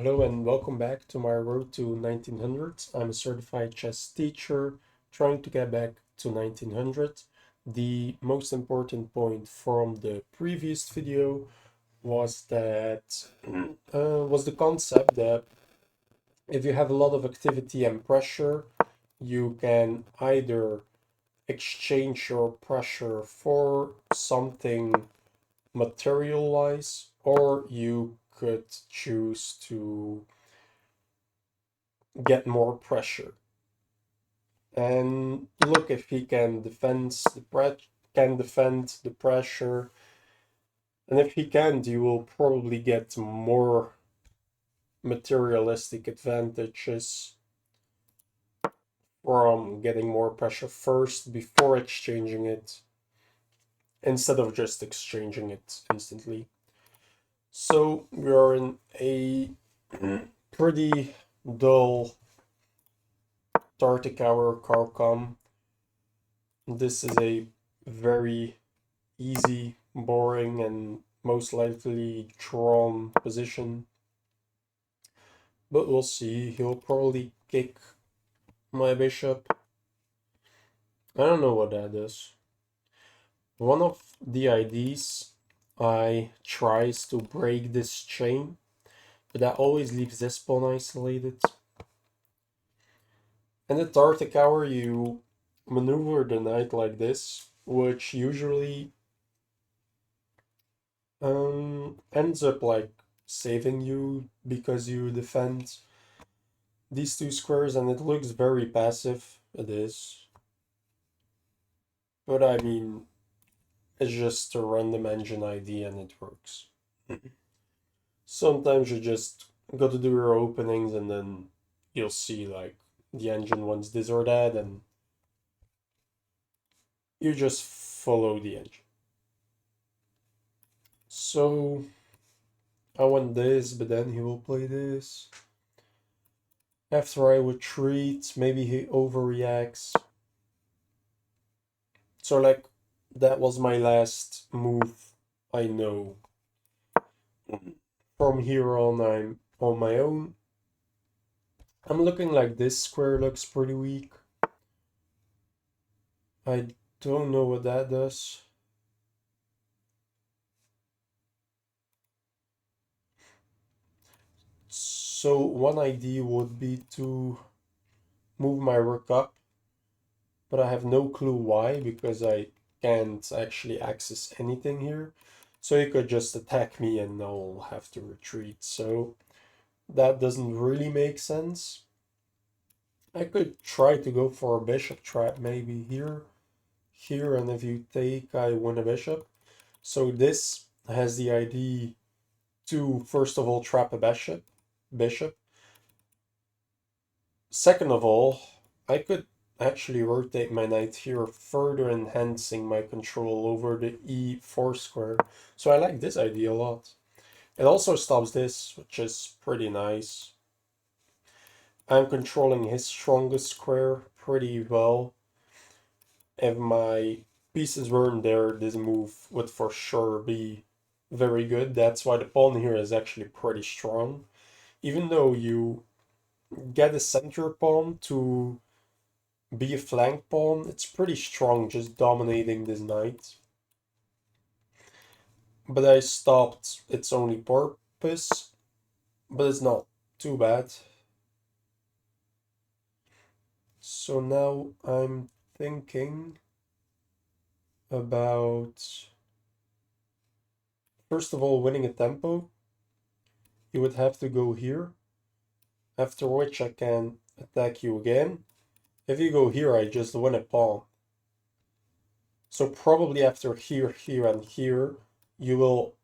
Hello and welcome back to my road to 1900s. I'm a certified chess teacher trying to get back to 1900. The most important point from the previous video was that was the concept that if you have a lot of activity and pressure, you can either exchange your pressure for something material-wise, or you could choose to get more pressure. And look if he can defend the pressure. And if he can't, you will probably get more materialistic advantages from getting more pressure first before exchanging it, instead of just exchanging it instantly. So we are in a pretty dull Tartakower Carcom. This is a very easy, boring, and most likely drawn position. But we'll see. He'll probably kick my bishop. I don't know what that is. One of the ideas I tries to break this chain, but that always leaves this pawn isolated. In the Tartakower, you maneuver the knight like this, which usually ends up like saving you because you defend these two squares, and it looks very passive. It is. But I mean, it's just a random engine ID and it works. Sometimes you just got to do your openings and then you'll see like the engine wants this or that, and you just follow the engine. So I want this, but then he will play this. After I retreat, maybe he overreacts. So like that was my last move, I know. From here on I'm on my own. I'm looking like this square looks pretty weak. I don't know what that does. So one idea would be to move my rook up, but I have no clue why, because I can't actually access anything here. So he could just attack me and I'll have to retreat. So that doesn't really make sense. I could try to go for a bishop trap maybe here, and if you take, I win a bishop. So this has the idea to, first of all, trap a bishop. Second of all, I could actually rotate my knight here, further enhancing my control over the e4 square. So I like this idea a lot. It also stops this, which is pretty nice. I'm controlling his strongest square pretty well. If my pieces weren't there, this move would for sure be very good. That's why the pawn here is actually pretty strong. Even though you get a center pawn to be a flank pawn, it's pretty strong, just dominating this knight. But I stopped its only purpose, but it's not too bad. So now I'm thinking about, first of all, winning a tempo. You would have to go here, after which I can attack you again. If you go here, I just win a pawn. So probably after here, here, and here, you will...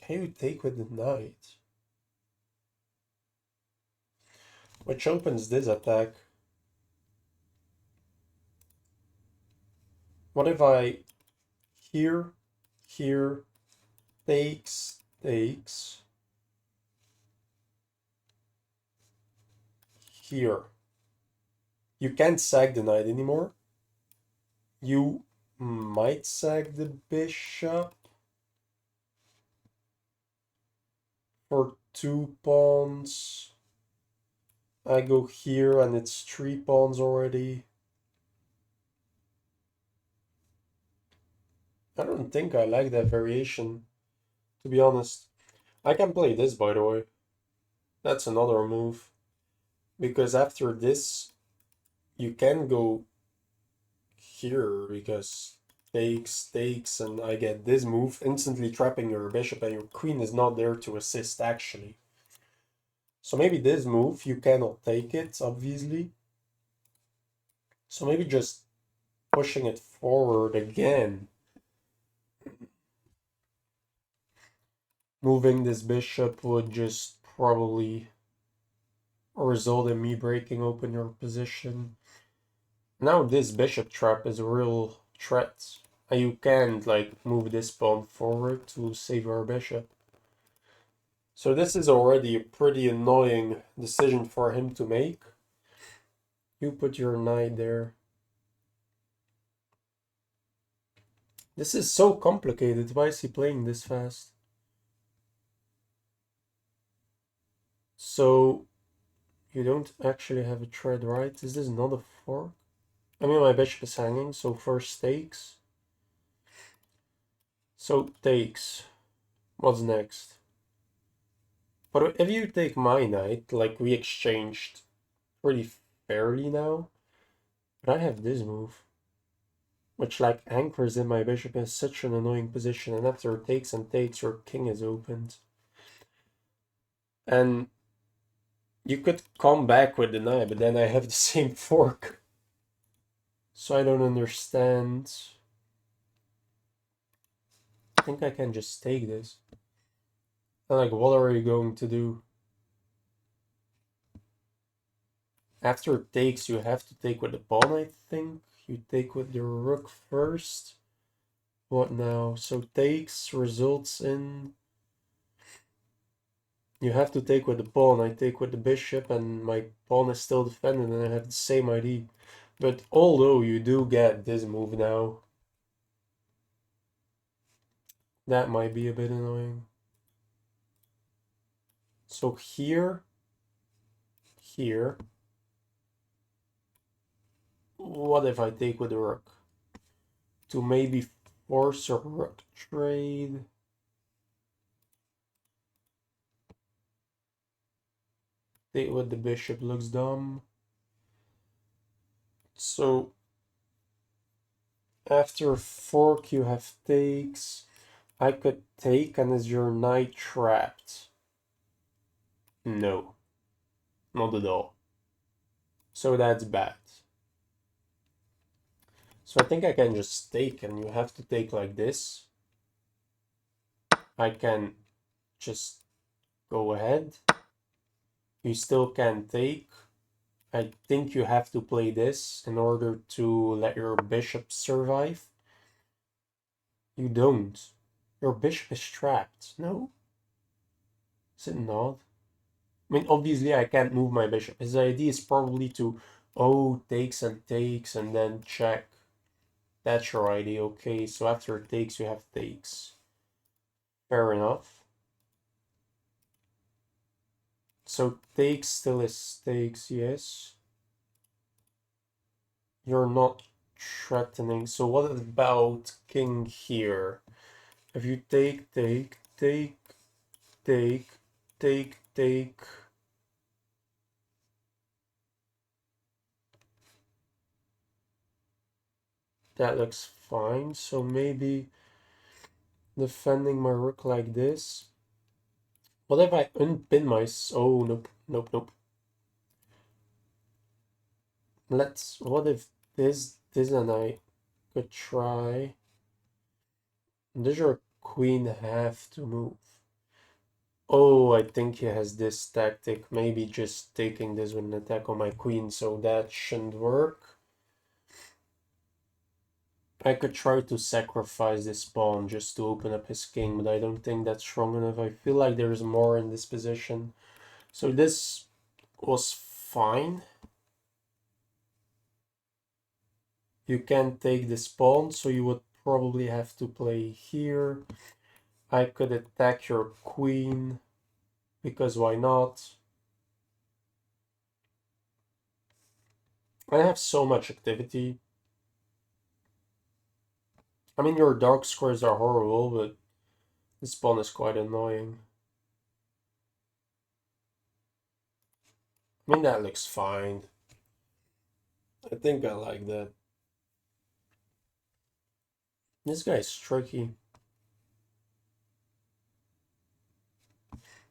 Can you take with the knight? Which opens this attack. What if I here, here, takes, here? You can't sag the knight anymore. You might sag the bishop. for 2 pawns. I go here and it's 3 pawns already. I don't think I like that variation, to be honest. I can play this, by the way. That's another move. Because after this, you can go here because takes, and I get this move, instantly trapping your bishop, and your queen is not there to assist, actually. So maybe this move, you cannot take it, obviously. So maybe just pushing it forward again. Moving this bishop would just probably result in me breaking open your position. Now this bishop trap is a real threat. And you can't like move this pawn forward to save our bishop. So this is already a pretty annoying decision for him to make. You put your knight there. This is so complicated. Why is he playing this fast? So you don't actually have a thread, right? Is this not a fork? I mean, my bishop is hanging, so first takes. So takes. What's next? But if you take my knight, like we exchanged pretty fairly now, but I have this move, which like anchors in my bishop in such an annoying position, and after it takes and takes, your king is opened. And you could come back with the knight, but then I have the same fork. So I don't understand. I think I can just take this. And like, what are you going to do? After it takes, you have to take with the pawn, I think. You take with the rook first. What now? So takes results in... You have to take with the pawn. I take with the bishop, and my pawn is still defended, and I have the same ID. But although you do get this move now, that might be a bit annoying. So here, what if I take with the rook? To maybe force a rook trade. Take with the bishop looks dumb. So after fork you have takes. I could take, and is your knight trapped? No, not at all. So that's bad. So I think I can just take, and you have to take like this. I can just go ahead. You still can take. I think you have to play this in order to let your bishop survive. You don't. Your bishop is trapped. No? Is it not? I mean, obviously I can't move my bishop. His idea is probably to, oh, takes and then check. That's your idea. Okay, so after takes, you have takes. Fair enough. So takes still is takes, yes. You're not threatening. So what about king here? If you take, that looks fine. So maybe defending my rook like this. What if I unpin my... Oh, nope, nope, nope. What if this and I could try... Does your queen have to move? Oh, I think he has this tactic. Maybe just taking this with an attack on my queen, so that shouldn't work. I could try to sacrifice this pawn just to open up his king, but I don't think that's strong enough. I feel like there's more in this position. So this was fine. You can't take this pawn, so you would probably have to play here. I could attack your queen. because why not? I have so much activity. I mean, your dark squares are horrible, but this pawn is quite annoying. I mean, that looks fine. I think I like that. This guy's tricky.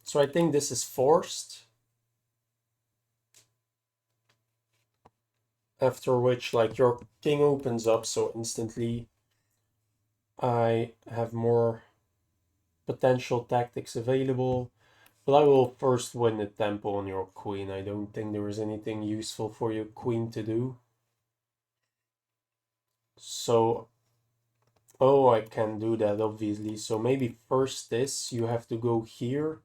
So I think this is forced. After which, like, your king opens up, so instantly I have more potential tactics available. But I will first win the tempo on your queen. I don't think there is anything useful for your queen to do. So, oh, I can do that, obviously. So maybe first this, you have to go here.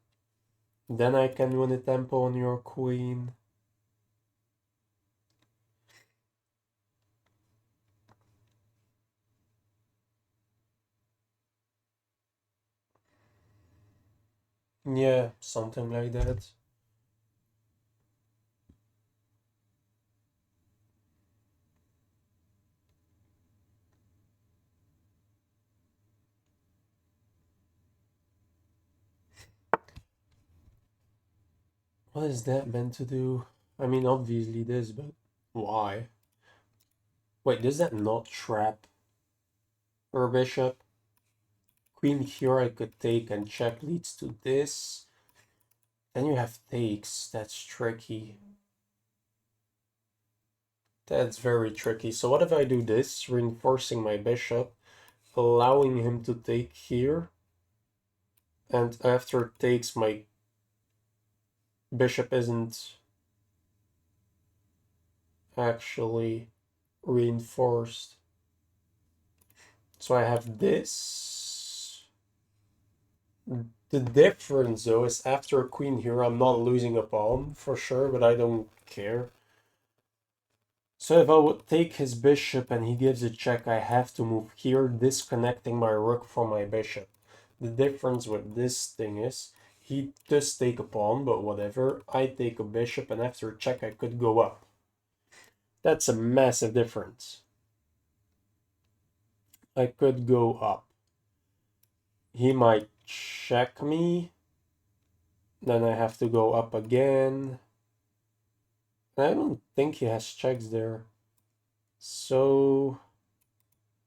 Then I can win a tempo on your queen. Yeah, something like that. What is that meant to do? I mean, obviously this, but why? Wait, does that not trap her bishop? Queen here I could take and check leads to this. Then you have takes. That's tricky. That's very tricky. So what if I do this, reinforcing my bishop, allowing him to take here, and after takes my bishop isn't actually reinforced. So I have this. The difference though is after a queen here, I'm not losing a pawn for sure, but I don't care. So if I would take his bishop and he gives a check, I have to move here, disconnecting my rook from my bishop. The difference with this thing is, he does take a pawn, but whatever. I take a bishop, and after a check, I could go up. That's a massive difference. I could go up. He might check me. Then I have to go up again. I don't think he has checks there. So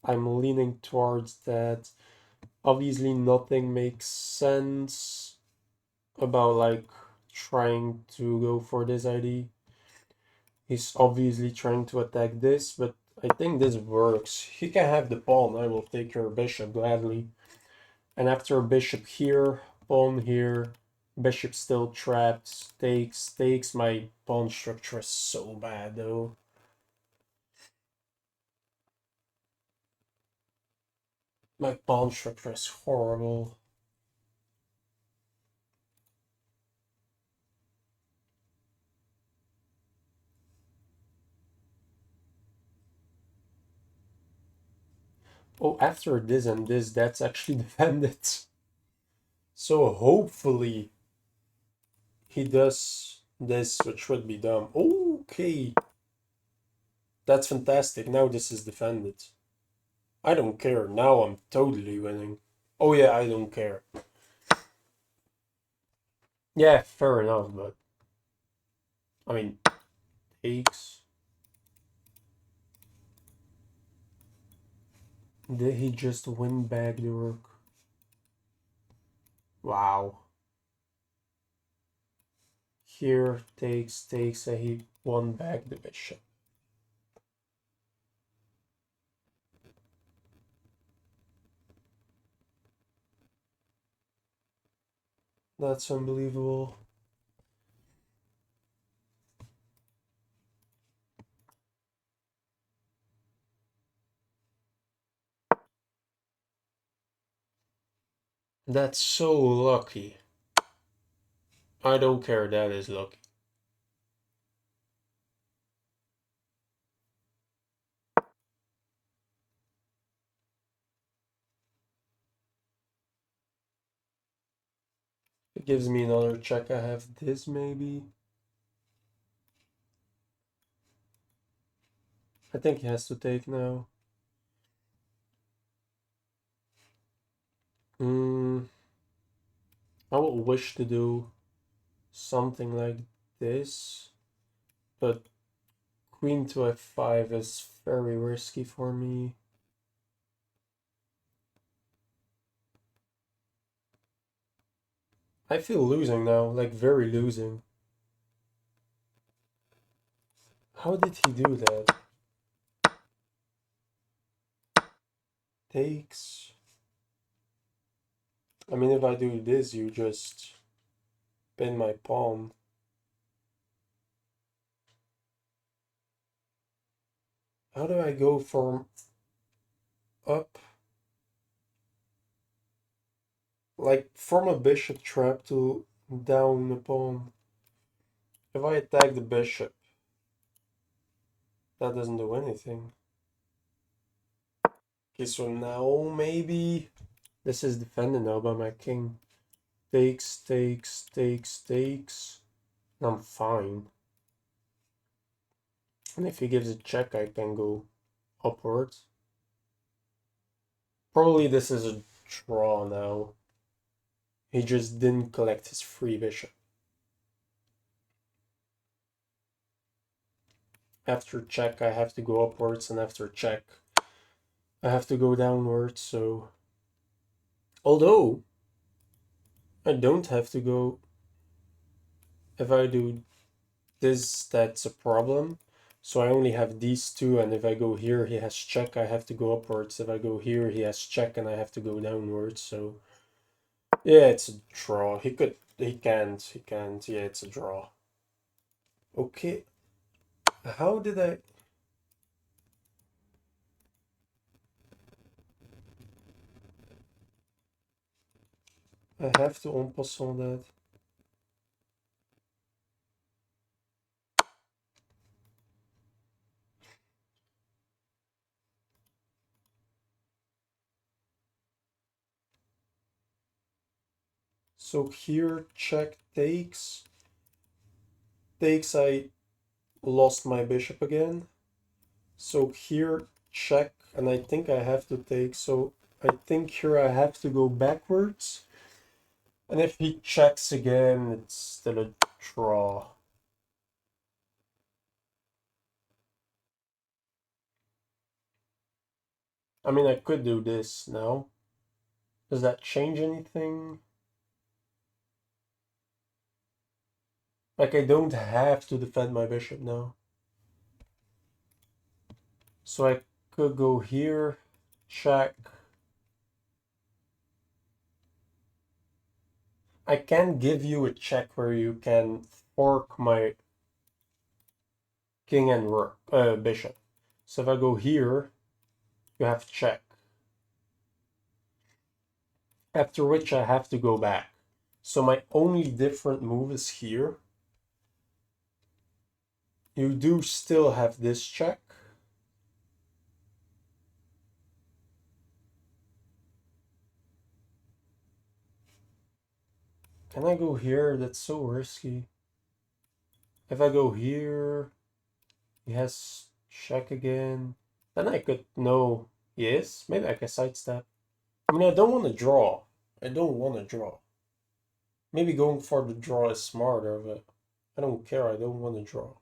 I'm leaning towards that. Obviously, nothing makes sense about like trying to go for this ID. He's obviously trying to attack this, but I think this works. He can have the pawn. I will take your bishop gladly. And after bishop here, pawn here, bishop still trapped, takes. My pawn structure is so bad though. My pawn structure is horrible. Oh, after this and this, that's actually defended. So hopefully he does this, which would be dumb. Okay, that's fantastic. Now this is defended. I don't care. Now I'm totally winning. Oh yeah, I don't care. Yeah, fair enough, but I mean, takes. Did he just win back the rook? Wow. Here takes, and he won back the bishop. That's unbelievable. That's so lucky. I don't care, that is lucky. gives me another check. I have this maybe. I think he has to take now. I would wish to do something like this, but queen to f5 is very risky for me. I feel losing now, like very losing. How did he do that? Takes. I mean, if I do this, you just pin my pawn. How do I go from up? Like from a bishop trap to down a pawn. If I attack the bishop, that doesn't do anything. Okay, so now maybe this is defended now by my king. Takes, takes, takes, takes. I'm fine. And if he gives a check, I can go upwards. Probably this is a draw now. He just didn't collect his free bishop. After check, I have to go upwards, and after check, I have to go downwards, so... Although, I don't have to go... If I do this, that's a problem. So I only have these two, and if I go here, he has check, I have to go upwards. If I go here, he has check, and I have to go downwards, so... Yeah, it's a draw. He can't. Yeah, it's a draw. Okay. How did I... I have to en passant that. So here, check takes. Takes, I lost my bishop again. So here, check, and I think I have to take. So I think here I have to go backwards. And if he checks again, it's still a draw. I mean, I could do this now. Does that change anything? Like, I don't have to defend my bishop now. So I could go here, check. I can give you a check where you can fork my king and rook, bishop. So if I go here, you have check. After which I have to go back. So my only different move is here. You do still have this check. Can I go here? That's so risky. If I go here, he has check again. Then I could, no, yes, maybe I can sidestep. I mean, I don't want to draw. I don't want to draw. Maybe going for the draw is smarter, but I don't care. I don't want to draw.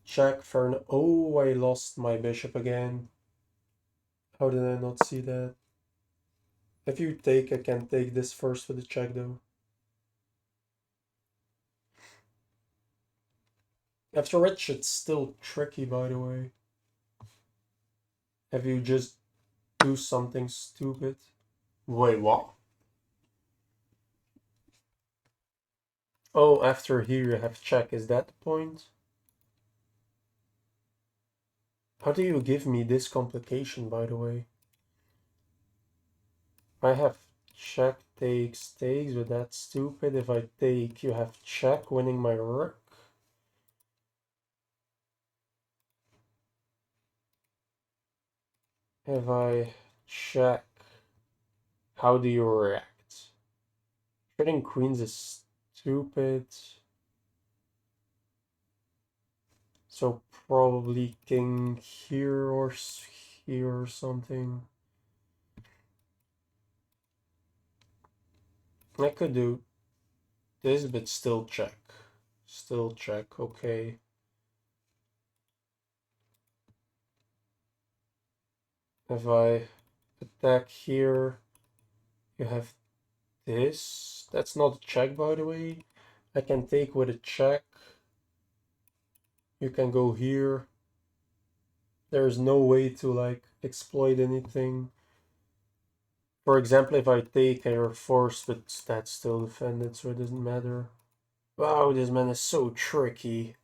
Check for an... Oh, I lost my bishop again. How did I not see that? If you take, I can take this first for the check, though. After which, it's still tricky, by the way. If you just do something stupid. Wait, what? Oh, after here you have check. Is that the point? How do you give me this complication, by the way? I have check, takes, takes, but that's stupid. If I take, you have check, winning my rook. If I check, how do you react? Trading queens is stupid. So probably king here or here or something. I could do this, but still check. Still check, okay. If I attack here, you have this. That's not a check, by the way. I can take with a check. You can go here. There's no way to like exploit anything. For example, if I take, you're forced, but that's still defended, so it doesn't matter. Wow, this man is so tricky.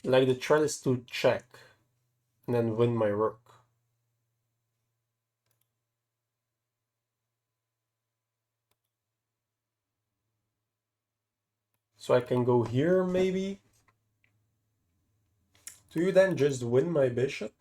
Like the threat is to check and then win my rook. So I can go here maybe. Do you then just win my bishop?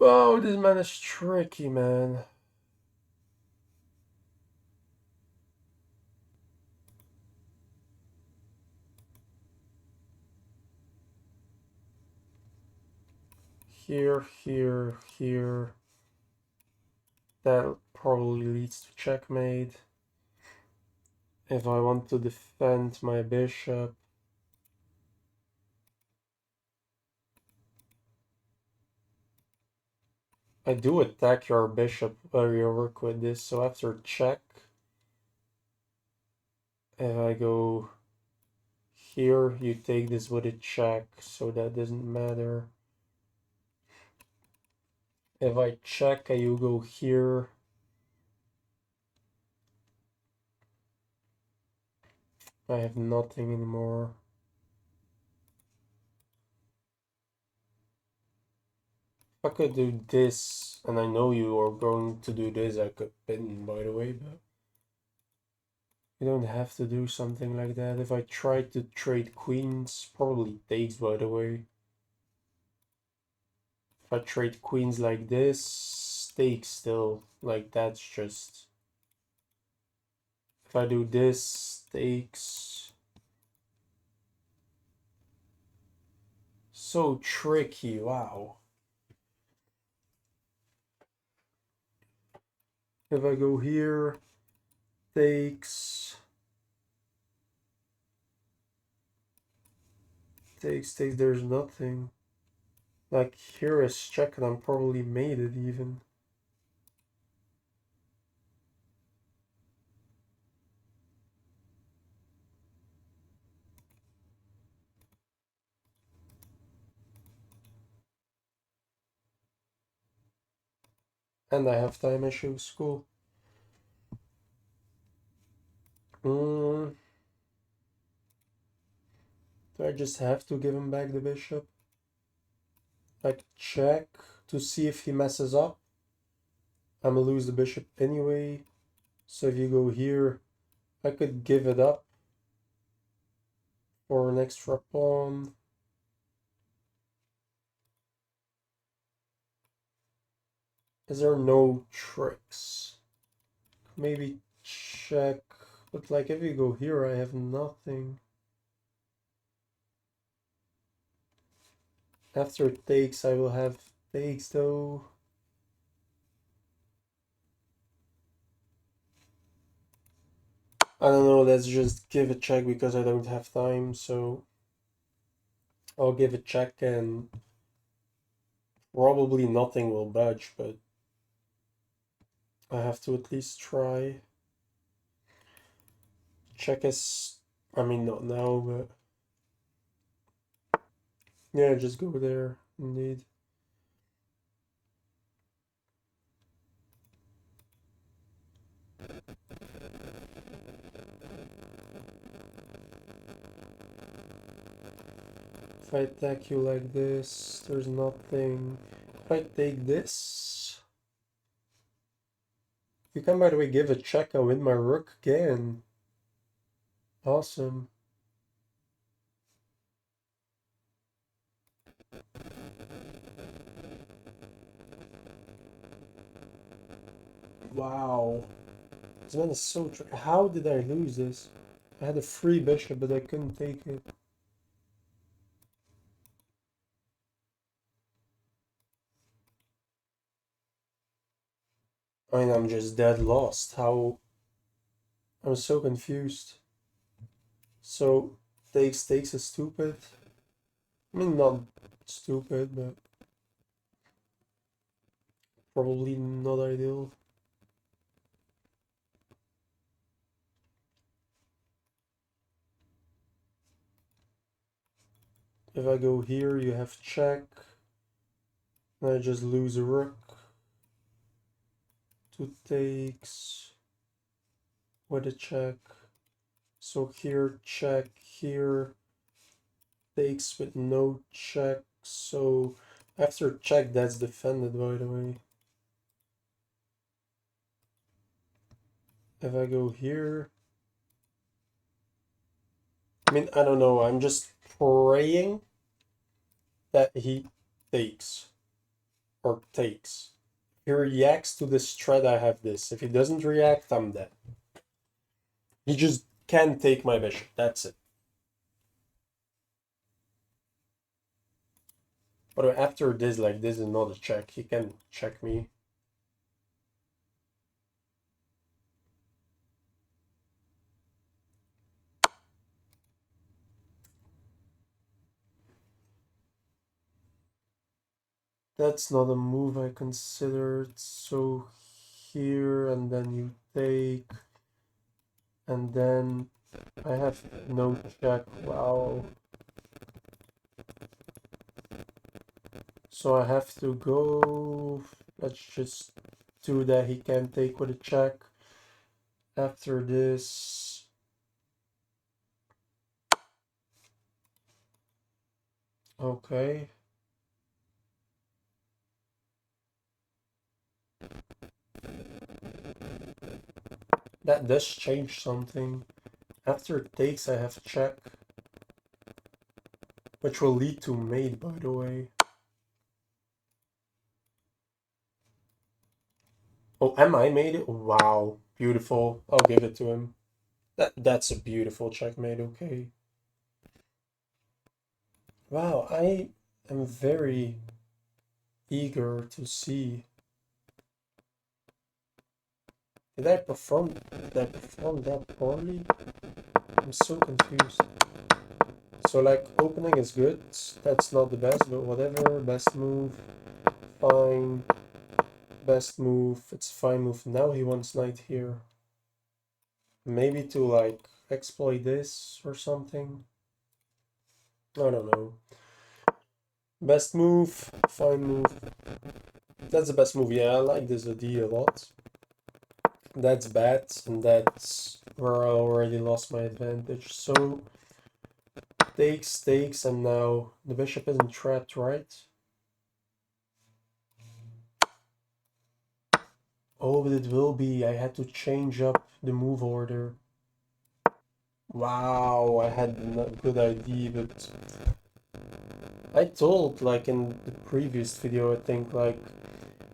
Oh, this man is tricky, man. Here, here, here. That probably leads to checkmate. If I want to defend my bishop. I do attack your bishop or your rook with this, so after check, if I go here, you take this with a check, so that doesn't matter. If I check, you go here. I have nothing anymore. If I could do this, and I know you are going to do this, I could pin, by the way, but you don't have to do something like that. If I try to trade queens, probably takes, by the way. If I trade queens like this, takes still. Like, that's just... If I do this, takes. So tricky, wow. If I go here, takes. Takes, there's nothing. Like, here is check and I'm probably made it even. And I have time issues, cool. Do I just have to give him back the bishop? Like, check to see if he messes up. I'm gonna lose the bishop anyway. So if you go here, I could give it up for an extra pawn. Is there no tricks? Maybe check. But like if you go here, I have nothing. After takes, I will have takes though. I don't know, let's just give a check because I don't have time, so I'll give a check and probably nothing will budge, but I have to at least try. Check is, I mean, not now, but yeah, just go there, indeed. If I attack you like this, there's nothing. If I take this, You can, by the way, give a check. I win my rook again. Awesome. Wow. This man is so how did I lose this? I had a free bishop, but I couldn't take it. I mean, I'm just dead lost. How? I'm so confused. So, takes is stupid. I mean, not stupid, but probably not ideal. If I go here, you have check. I just lose a rook. Two takes with a check. So here, check, here, takes with no check. So after check, that's defended, by the way. If I go here, I mean, I don't know, I'm just praying that he takes, or takes. If he reacts to this threat, I have this. If he doesn't react, I'm dead. He just can't take my bishop, that's it. But after this, like, this is not a check. He can check me. That's not a move I considered. So here, and then you take, and then I have no check. Wow. So I have to go. Let's just do that. He can take with a check. After this, okay. That does change something. After it takes, I have check, which will lead to mate, by the way. Oh, am I made it? Wow, beautiful. I'll give it to him. That's a beautiful checkmate. Okay. Wow, I am very eager to see. Did I perform that poorly? I'm so confused. So like opening is good. That's not the best, but whatever. Best move. Fine. Best move. It's fine move. Now he wants knight here. Maybe to like exploit this or something. I don't know. Best move. Fine move. That's the best move. Yeah, I like this idea a lot. That's bad, and that's where I already lost my advantage. So takes, and now the bishop isn't trapped, right? Oh, but it will be. I had to change up the move order. Wow, I had a good idea, but I told, like in the previous video, I think, like,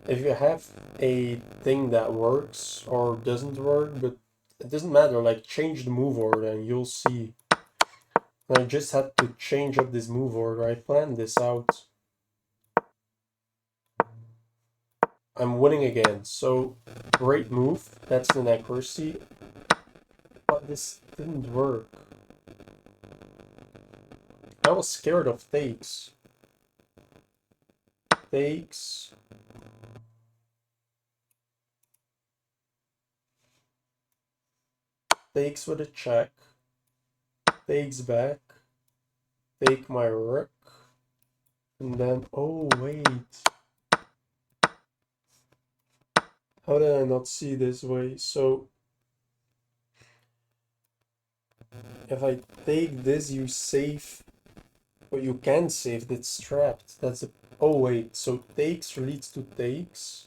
if you have a thing that works or doesn't work, but it doesn't matter, like, change the move order and you'll see. I just had to change up this move order. I planned this out. I'm winning again. So, great move. That's an accuracy. But this didn't work. I was scared of takes. Takes. Takes with a check. Takes back. Take my rook. And then, oh wait. How did I not see this way? So, if I take this, you save. Well, you can save that's trapped. That's a. Oh wait, so takes leads to takes.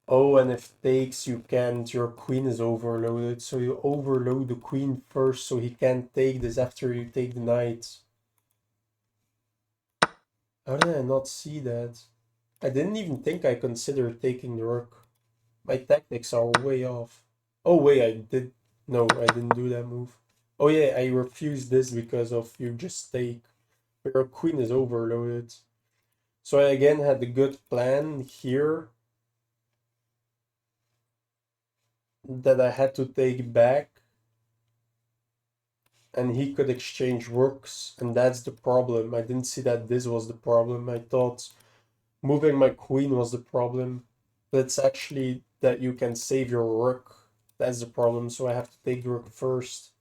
Oh, and if takes you can't, your queen is overloaded. So you overload the queen first so he can't take this after you take the knight. How did I not see that? I didn't even think I considered taking the rook. My tactics are way off. Oh wait, I did. No, I didn't do that move. Oh yeah, I refused this because of you just take. Your queen is overloaded. So I again had the good plan here that I had to take back, and he could exchange rooks, and that's the problem. I didn't see that this was the problem. I thought moving my queen was the problem, but it's actually that you can save your rook. That's the problem, so I have to take the rook first.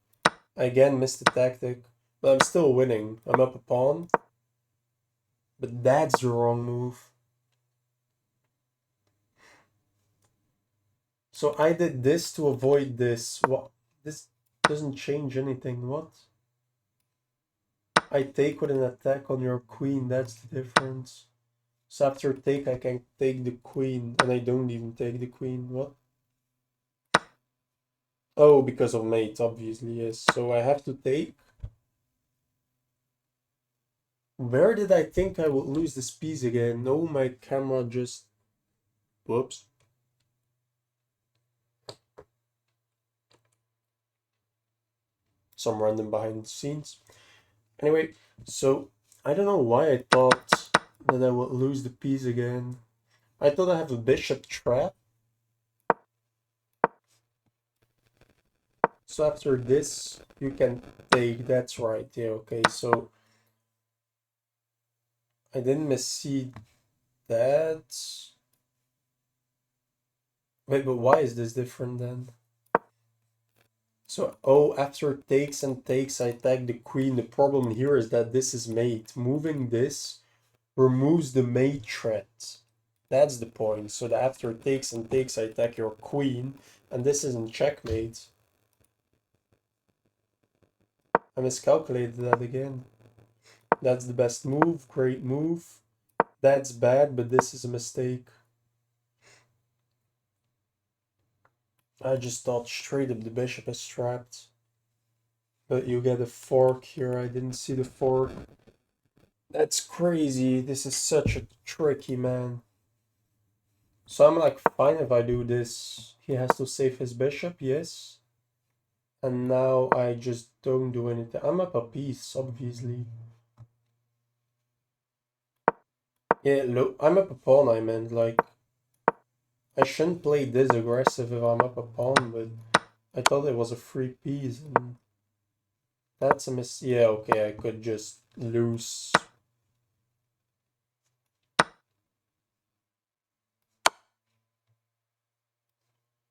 I again missed the tactic, but I'm still winning. I'm up a pawn, but that's the wrong move. So I did this to avoid this. What? This doesn't change anything. What? I take with an attack on your queen. That's the difference. So after take, I can take the queen, and I don't even take the queen. What? Oh, because of mate, obviously, yes. So I have to take. Where did I think I would lose this piece again? No, my camera just... Whoops. Some random behind the scenes. Anyway, so I don't know why I thought that I would lose the piece again. I thought I have a bishop trap. So after this, you can take... That's right. Yeah, okay. So I didn't see that. Wait, but why is this different then? So, oh, after takes and takes, I attack the queen. The problem here is that this is mate. Moving this removes the mate threat. That's the point. So the after takes and takes, I attack your queen, and this isn't checkmate. I miscalculated that again. That's the best move. Great move. That's bad, but this is a mistake. I just thought straight up the bishop is trapped. But you get a fork here. I didn't see the fork. That's crazy. This is such a tricky man. So I'm like, fine if I do this. He has to save his bishop, yes. And now I just don't do anything. I'm up a piece, obviously. Yeah, look, I'm up a pawn, I meant. Like, I shouldn't play this aggressive if I'm up a pawn, but I thought it was a free piece, and that's a miss. Yeah, okay, I could just lose.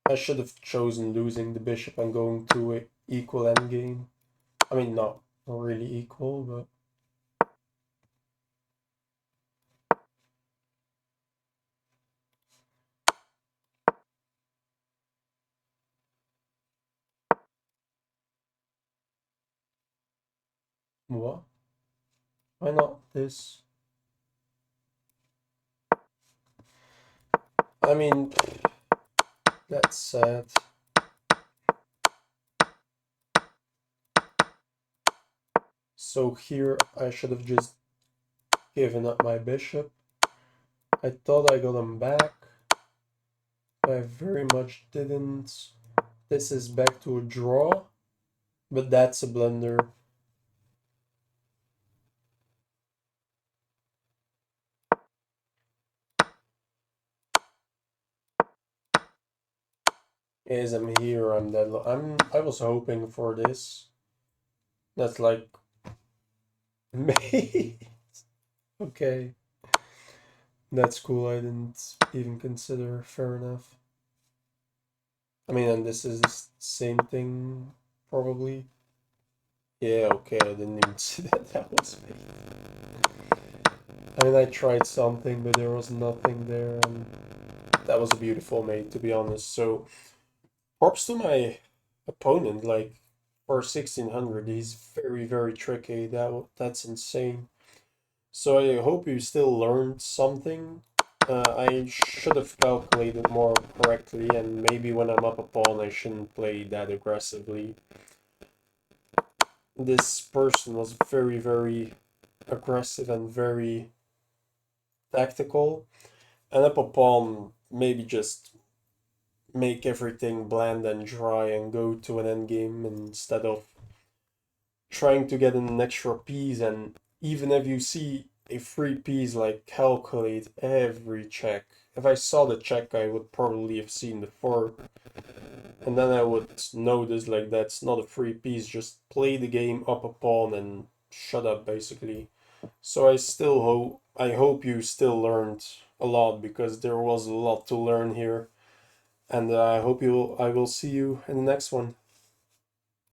I should have chosen losing the bishop and going to an equal endgame. I mean, not really equal, but... What? Why not this? I mean, that's sad. So here I should have just given up my bishop. I thought I got him back. I very much didn't. This is back to a draw, but that's a blunder. As I'm here, I'm dead. I was hoping for this. That's like me. Okay. That's cool. I didn't even consider. Fair enough. I mean, and this is the same thing, probably. Yeah, okay, I didn't even see that that was me. I mean, I tried something, but there was nothing there, and that was a beautiful mate, to be honest. So, props to my opponent, like, for 1600, he's very, very tricky. That's insane. So I hope you still learned something. I should have calculated more correctly, and maybe when I'm up a pawn, I shouldn't play that aggressively. This person was very, very aggressive and very tactical. And up a pawn, maybe just make everything bland and dry and go to an endgame instead of trying to get an extra piece. And even if you see a free piece, like calculate every check. If I saw the check, I would probably have seen the fork, and then I would notice like that's not a free piece. Just play the game up a pawn and shut up, basically. So I hope you still learned a lot, because there was a lot to learn here, and I will see you in the next one.